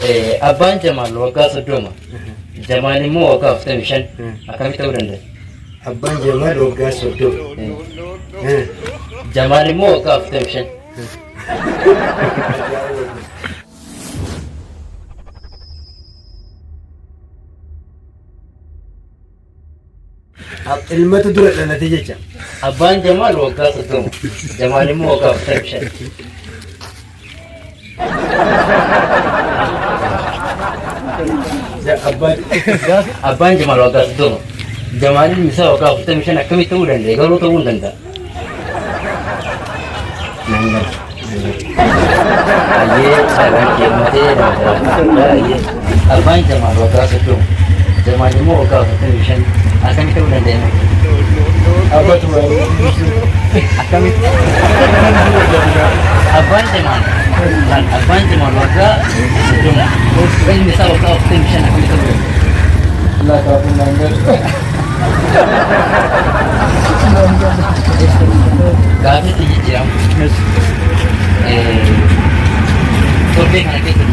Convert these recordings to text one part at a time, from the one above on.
Abbaan Jamaal waggaa 30. Jamaal immoo waggaa 45. Akkamitti ta'uu danda'a? Abbaan Jamaal waggaa 30. Jamaal immoo waggaa 45. Ilmatu dura dhalate jecha. Abbaan Jamaal waggaa 30. Jamaal immoo waggaa 45. Abbaan Jamaal waggaa 30. Jamaalin isaa waggaa 45 akkamitti ta'uu danda'a? Garuu ta'uu hin danda'a. Abbaan Jamaal waggaa 30. Jamaal immoo waggaa 45. Akkamitti ta'uu danda'a? Abbatu Akkamitti? Abbaan Jamaal waggaa 30. Ilmi isaa waggaa 45 akkamitti ta'uu danda'a? Allah kafin nangar. Gaafi jijjiiramu. Torbee kana keessa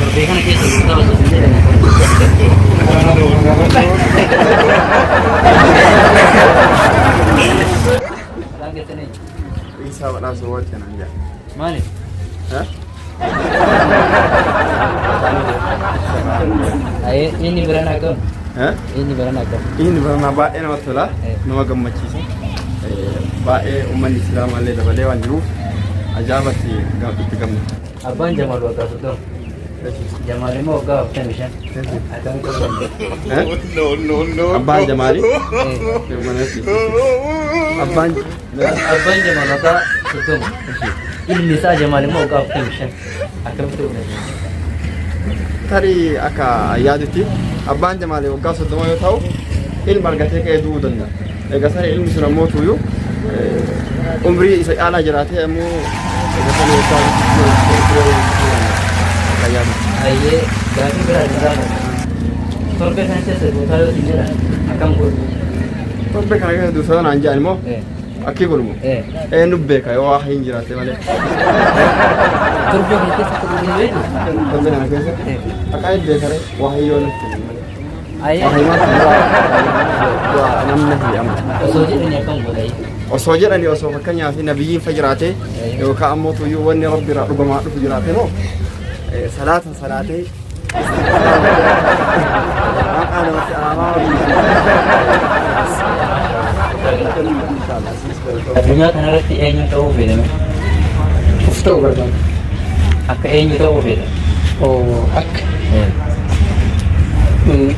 torbee kana keessa osoo hin jedhamne. Isa badhaasa wajjin anja. Maaliif? Ini berana akam? Ini berana akam? Ini berana baay'ee namatti tola. Nama gammachiisa. Baay'ee uummanni Islaamaa illee dabalee waan jiruuf ajaa'ibatti itti gamna. Abbaan Jamaal waggaa 30. Jamaal immoo waggaa 45. Akkamitti ta'uu danda'a? Abbaan Jamaali? Abbaan Jamaal waggaa 30. Ilmi isaa Jamaal immoo waggaa 45. Akkamitti ta'uu danda'a? Tarii akka yaadutti abbaan Jamaal waggaa 30 yoo ta'u ilma argatee ka'ee du'uu danda'a. Egaa sare ilmi sun ammoo tuyyuu umrii isa caalaa jiraatee ammoo egaa sare Ayyee gaafii biraa isaa torbee kana keessa duutaa yoo hin jedhan akkam godhu? Torbee kana keessa duutaa naan jedhan immoo akkii godhumu eenyu beeka yoo waa hin jiraate malee. Torbee kana keessa godhu beeku? Torbee kana keessa akka hin beekare waa hin yoo natti malee. Ayyee Waa hin namni hiyama. osoo jedhanii akkam godha? Osoo jedhanii osoo fakkeenyaaf nabiyyiin fa jiraate yookaan ammoo tuyyuu wanni rabbi irraa dhugamaa dhufu jiraate moo salaata salaatee maqaa namatti aamaa Addunyaa kanarratti eenyu ta'uu fedhame? uf ta'uu barbaada. Akka eenyu ta'uu fedha? Akka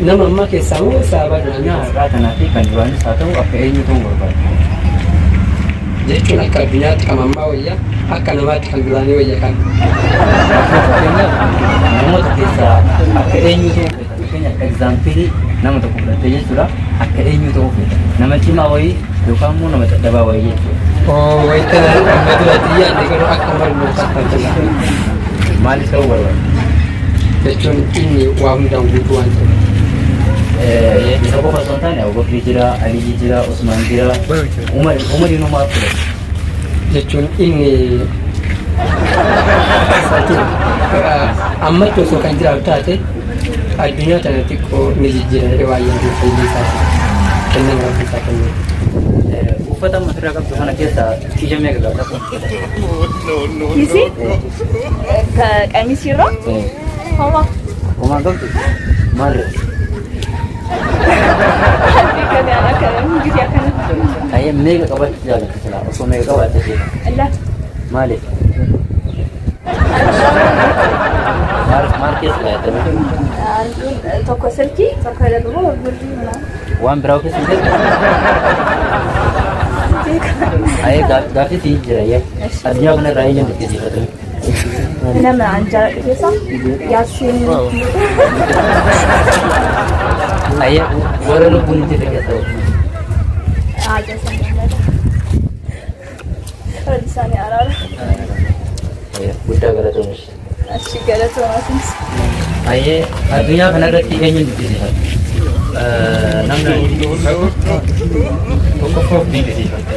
nama ammaa keessaa moo sababa Addunyaa har'aa kanaa fi kan duraanis haa ta'u akka eenyu ta'uu barbaada? jechuun akka addunyaatti kan ammaa wayyaa akka namaatti kan duraanii wayya kan. Fakkeenyaaf namoota keessaa akka eenyu ta'uu fedha? Fakkeenyaaf egzaampilii nama tokko fudhattee jechuudha. Akka eenyu ta'uu fedha? Nama cimaa wayii yookaan immoo nama dadhabaa wayii jechuudha. Wayita amma duratti yaadne garuu akka barnootaa kan tajaajila. Maaliif ta'uu barbaada? Jechuun inni waa hundaan guutuu waan ta'eef. Isa qofa osoo hin taane Abubakar jira, Alii jira, Usmaan jira, Umariin homaa fudhata. Jechuun inni ammatti osoo kan jiraatu taate addunyaa tana xiqqoo ni jijjiiranii baay'een fayyii isaati kennan rabbi isaa kennan. Uffata amma ofirraa qabdu kana keessaa ija meeqa qabda? Kisi? Qamisirra? Homa? Homaa qabdu? Maalirra? Halli kan akka gidi akkana. Ayyee meeqa qabachuu jaalatta silaa osoo meeqa qabaatte jedha? Allah. Maaliif? Maal keessa kaa'attame? Tokko silkii, tokko immoo birrii mana. Waan biraa keessa hin jirre? Ayyee gaaffii siin jira ayyee. Addunyaa kanarraa eenyuun dinqisiifatame? Nama anjara keessa yaasiin. Ayyee warra lubbuun hin jirre keessa ta'u. Ajasan gamada. Isaanii araara. Guddaa galatoomis. Achi galatoomaatiinis. Ayyee addunyaa kanarratti eenyuun dinqisiifata? Namni tokkoffoof dinqisiifata.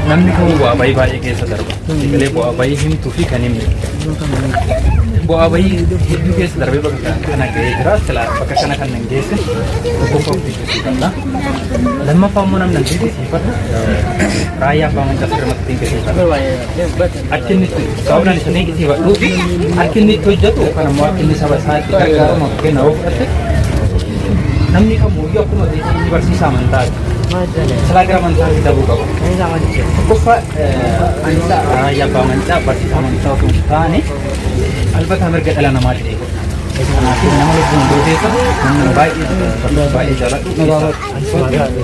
namni kamuu bu'aa bahii baay'ee keessa darba. Egalee bu'aa bahii himtuu fi kan himne. Bu'aa bahii hedduu keessa darbee bakka kana ga'ee jira. Bakka kana kan nan geesse tokkoffaa dinqisiifadha. Lammaffaa immoo namni dinqisiifatu raayyaa abbaa mancaa sirriitti dinqisiifata. Akka inni itti sababnaan isa dinqisiifadhuu fi akka inni itti hojjetu yookaan immoo akka inni saba isaatti gargaaramu kenna yoo fudhatte namni kamuu akkuma inni barsiisaa amantaati. Selagara amantaa fi dhabuu qabu. Tokkoffaa anisa raayyaa abbaa mancaa barsiisaa amantaa osoo hin taane albata mirga dhala namaatti eegu. Kanaaf nama lubbuun gooteessa namni baay'ee jaalladhu.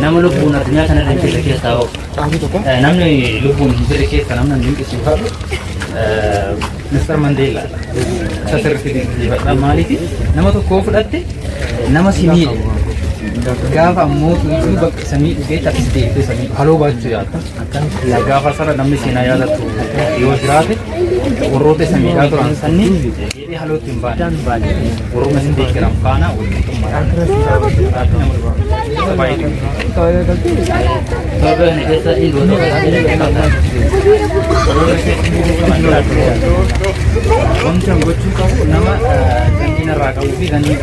Nama lubbuun addunyaa kana irra jirre keessaa hoo. Namni lubbuun hin jirre keessa namni dinqisiifatu Mr. Mandela isa sirriitti dinqisiifadha. Maaliif nama tokkoo fudhatte nama simii gaafa ammoo tuutuu bakka samii dhugee taphis deebitee samii haloo baachuu yaadda. Gaafa sana namni seenaa yaadatu yoo jiraate warroota samiidhaa turan sanniin jedhee halootti hin baane. Warroota sin deeggaran faana walqixxummaadhaan. Wanti an gochuu qabu nama gandiin irraa qabuu fi gandiin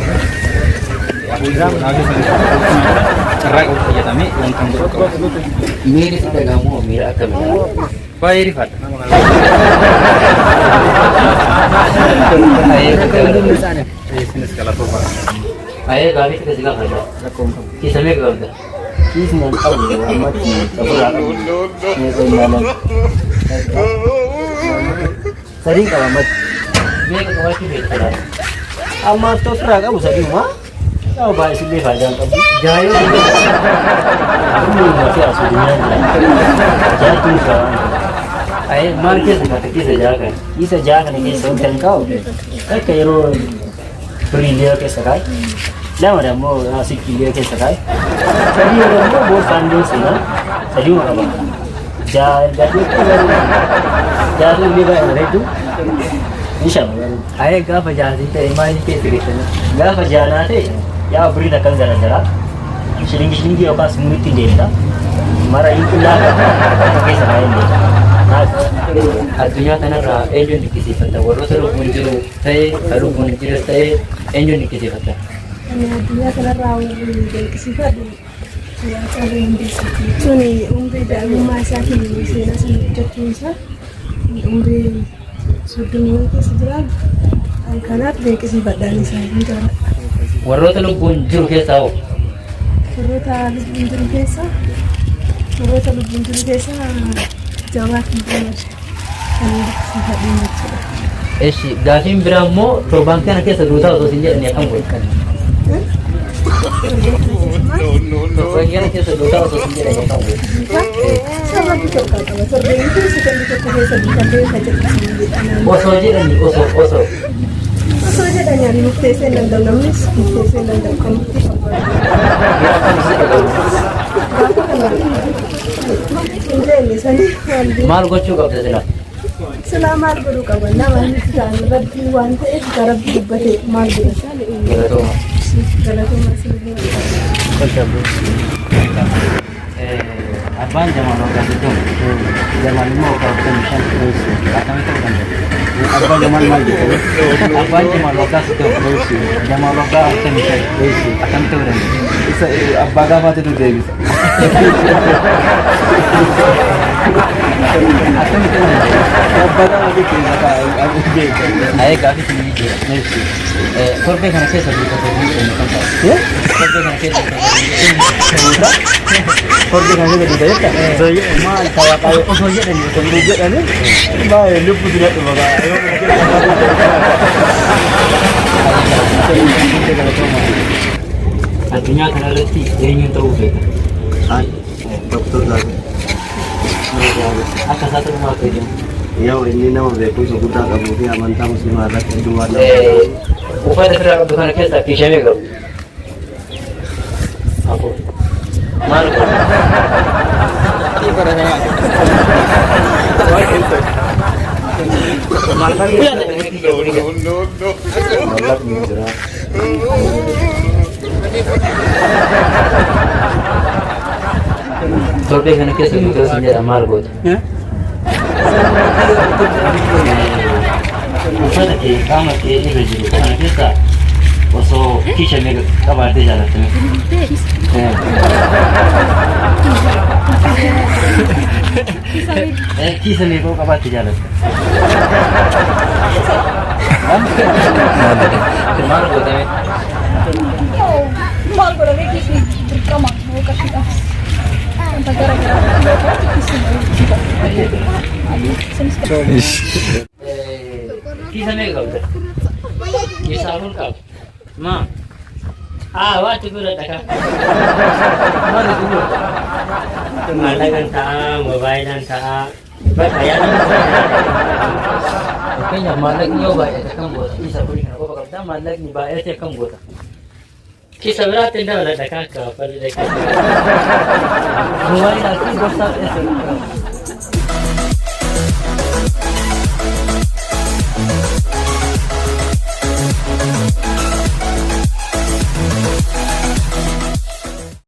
carraa qabu fayyadamee wanta an gochuu qabu. Miiri si dhagahamoo miira akkamii? Baay'ee rifadha. Isinis galatoomaa. Ayee gaafii akka si gaafadha. Kiisamee gaafadha. Kiisni an qabu ammatti saburaa qabu. Sadii qaba ammatti. Meeqa qabaachuu beektaa? Amma ofirraa qabu sadii maa? Yoo baay'isillee faayidaan qabu. Jaayoo Humni uummati as addunyaa jira. Jaartuun isaa ayee maal keessa gaafate keessa jaa kana? isa jaha kana keessa wanti an qabu akka yeroo biriilee keessa kaa'e. Lama dammoo sikkiilee keessa kaa'e. Sadii yeroo immoo boorsaan deemsina. Sadii uma qaba. Jaha ergaatee jaatu illee baay'ee bareedu. Ayee gaafa jaasii ta'e maal keessa geessanii? Gaafa jaanaa ta'e yaa biriin akkan garagaraa shilingii yookaan simuutti hin deemta. Mara hin qullaa keessa kaa'ee deemta. Addunyaa kanarraa eenyuun dinqisiifata? Warroota lubbuun jiru ta'ee kan lubbuun hin jirres ta'ee eenyuun dinqisiifata? Addunyaa kanarraa warri dinqisiifadhu suni umrii daa'imummaa isaatiin seenaa sana hojjechuun isaa umrii soddomii keessa jiran kanaaf dinqisiifadhaan isaa hin jaalladha. Warroota lubbuun jiru keessaa hoo? Warroota lubbuun jiru keessa jabaatiin fayyada kan dinqisiifadhaan jechuudha. Eshi gaafiin biraa immoo torbaan kana keessa duutaa osoo hin jedhanii akkam godhan? Torbaan kana keessa duutaa osoo hin jedhanii akkam godhan? Sababni tokko qaba. Torbeen keessa kan tokko keessa bitannee kan jedhamu. Osoo jedhanii osoo. Osoo jedhanii ani murteessee hin danda'u namnis murteessee hin danda'u kan murteessu. Maal gochuu qabda silaa? Silaa maal godhuu qaba? Nama nuti ta'an rabbii waan ta'eef gara rabbii dubbatee maal godha? Galatooma. Galatooma Abbaan Jamal waggaa 30. Jamal immoo waggaa 45. Akkamitti ta'uu danda'a? Abbaan Jamal maal jedhama? Abbaan Jamal waggaa 30. Jamal waggaa 45. Akkamitti ta'uu danda'a? Isa abbaa gaafaatu nu deebisa. Akkamitti ta'uu danda'a? Abbaa gaafaatu deebisa. Ayee gaafii sinii jira. Torbee kana keessa duukaa kan ta'u. Torbee kana keessa Korbi kan kita tidak ya? Saya mal kayak osoo jedhani baay'ee lubbu diladhu baga. Addunyaa kanarratti eenyuun ta'uu feeta? Doktor Zaaki. Akka isaa ta'umaa fayyadamu. Yoo inni nama beekumsa guddaa qabuu fi amantaa musliimaa irratti hedduu waan uffata firaa qabdu kana keessaa fiishamee qabu. Maal godhu? Maal fayyadamu? Torbee kana keessa guutuu sin jedha maal goota? Uffata kee qaama kee irra jiru kana keessa osoo kiisha meeqa qabaattee jaalattame? Kiisa meeqa qabaattee jaalatte? Maal gootame? Maal godhamee kiisni dirqama boqochuudhaaf wanta garaagaraa Kiisa meeqa qabda? Kiisa afur qaba. Ma? Waanti godhadha ka? Maali godhadha? Maallaqan ta'a, moobaayilaa ta'a, bakka yaadaan Fakkeenyaaf maallaqni yoo baay'ate akkam goota? Kiisa afurii kana qofa qabdaa maallaqni baay'ate akkam goota? Kiisa biraatti hin dabaladha ka akka fallee. Moobaayilaa fi gorsaa dheessu.